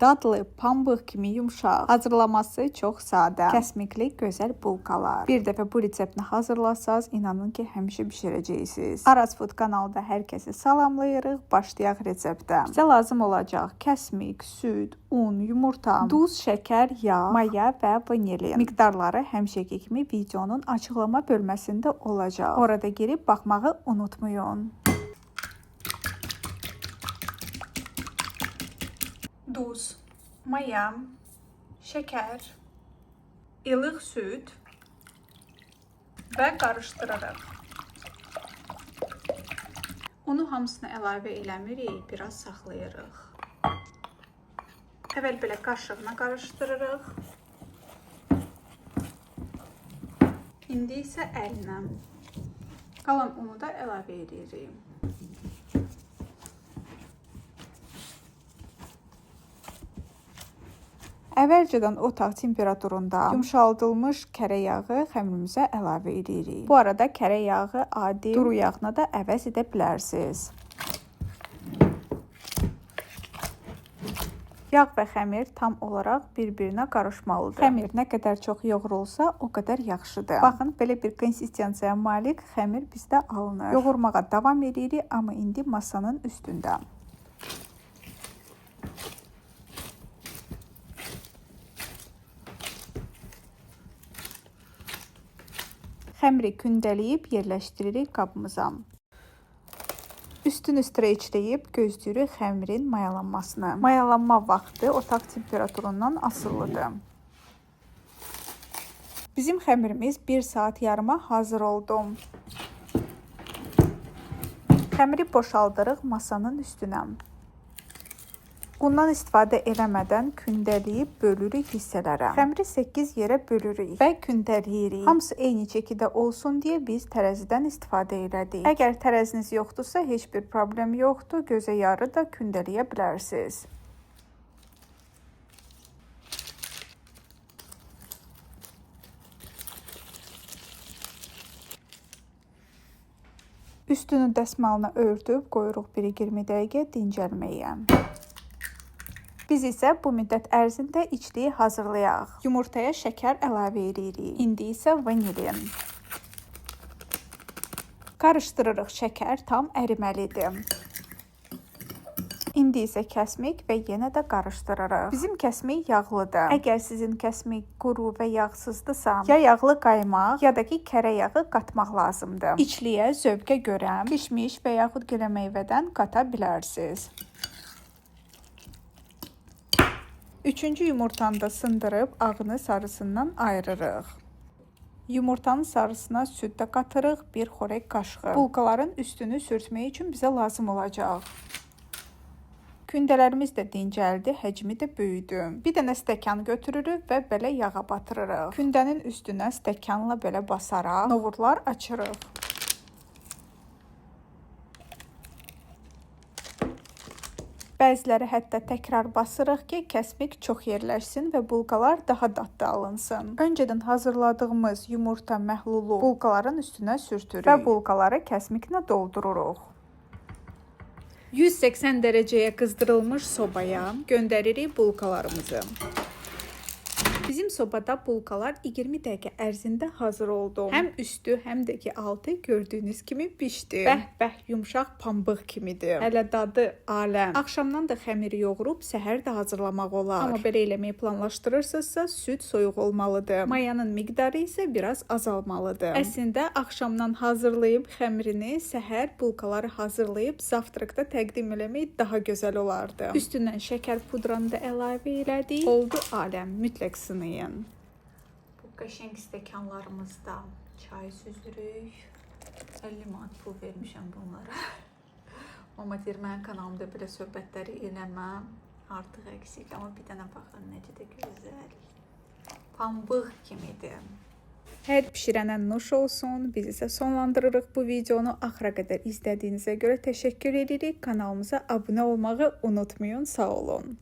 Dadlı, pambıq kimi yumşaq. Hazırlaması çox sadə. Kəsmikli, gözəl bulqalar. Bir dəfə bu reseptini hazırlasanız, inanın ki, həmişə bişirəcəksiniz. Araz Food kanalda hər kəsi salamlayırıq. Başlayaq reseptə. Bizə lazım olacaq kəsmik, süd, un, yumurta, duz, şəkər, yağ, maya və vanilin. Miqdarları həmişəki kimi videonun açıqlama bölməsində olacaq. Orada girib baxmağı unutmayın. Duz, maya, şəkər, ilıq süd və qarışdırırıq. Unu hamısını əlavə eləmirik, biraz saxlayırıq. Əvvəl belə qaşıqla qarışdırırıq. İndi isə əllə. Qalan unu da əlavə edirik. Əvvəlcədən otaq temperaturunda yumşaldılmış kərə yağı xəmirimizə əlavə edirik. Bu arada kərə yağı adi duru yağına da əvəz edə bilərsiniz. Yağ və xəmir tam olaraq bir-birinə qarışmalıdır. Xəmir nə qədər çox yoğrulsa, o qədər yaxşıdır. Baxın, belə bir konsistensiyaya malik xəmir bizdə alınır. Yoğurmağa davam edirik, amma indi masanın üstündə. Xəmiri kündələyib yerləşdiririk qabımıza. Üstünü streçləyib gözləyirik xəmirin mayalanmasını. Mayalanma vaxtı otaq temperaturundan asılıdır. Bizim xəmirimiz 1 saat yarıma hazır oldu. Xəmiri boşaldırıq masanın üstünə. Bundan istifadə eləmədən kündəliyib bölürük hissələrə. Xəmiri 8 yerə bölürük və kündəliyirik. Hamısı eyni çəkidə olsun deyə biz tərəzidən istifadə elədik. Əgər tərəziniz yoxdursa, heç bir problem yoxdur. Gözə yarı da kündəliyə bilərsiniz. Üstünü dəsmalına örtüb qoyuruq 1-20 dəqiqə dincəlməyə. Biz isə bu müddət ərzində içliyi hazırlayaq. Yumurtaya şəkər əlavə edirik. İndi isə vanilin. Qarışdırırıq, şəkər tam əriməlidir. İndi isə kəsmik və yenə də qarışdırırıq. Bizim kəsmik yağlıdır. Əgər sizin kəsmik quru və yağsızdırsa, ya yağlı qaymaq, ya da ki kərə yağı qatmaq lazımdır. İçliyə zövqə görə kişmiş və yaxud gilə meyvədən qata bilərsiniz. Üçüncü yumurtanı da sındırıb ağını sarısından ayırırıq. Yumurtanın sarısına süd də qatırıq, 1 xörək qaşığı. Bulqaların üstünü sürtmək üçün bizə lazım olacaq. Kündələrimiz də dincəldi, həcmi də böyüdü. Bir dənə stəkan götürürük və belə yağa batırırıq. Kündənin üstünə stəkanla belə basaraq noğurlar açırıq. Bəziləri hətta təkrar basırıq ki, kəsmik çox yerləşsin və bulqalar daha dadlı alınsın. Öncədən hazırladığımız yumurta məhlulu bulqaların üstünə sürtürük və bulqaları kəsmiklə doldururuq. 180 dərəcəyə qızdırılmış sobaya göndəririk bulqalarımızı. Bizim sobada bulqalar 20 dəqiqə ərzində hazır oldu. Həm üstü, həm də ki altı gördüyünüz kimi pişdi. Bəh-bəh yumşaq pambıq kimidir. Hələ dadı aləm. Axşamdan da xəmiri yoğurub səhər də hazırlamaq olar. Amma belə eləməyi planlaşdırırsınızsa süd soyuq olmalıdır. Mayanın miqdarı isə biraz azalmalıdır. Əslində axşamdan hazırlayıb xəmirini səhər bulqaları hazırlayıb zavtrakda təqdim eləmək daha gözəl olardı. Üstündən şəkər pudranı da əlavə elədik. Oldu aləm. Mütləq sınayın. Bu qəşəng stəkanlarımızda çay süzürük. 50 manat pul vermişəm bunlara. Amma deyir, mənim kanalımda belə söhbətləri eləməm. Artıq əksik, amma bir dənə baxın, necə də gözəl. Pambıq kimidir. Hər pişirənə nuş olsun. Biz isə sonlandırırıq bu videonu. Axıra qədər izlədiyinizə görə təşəkkür edirik. Kanalımıza abunə olmağı unutmayın. Sağ olun.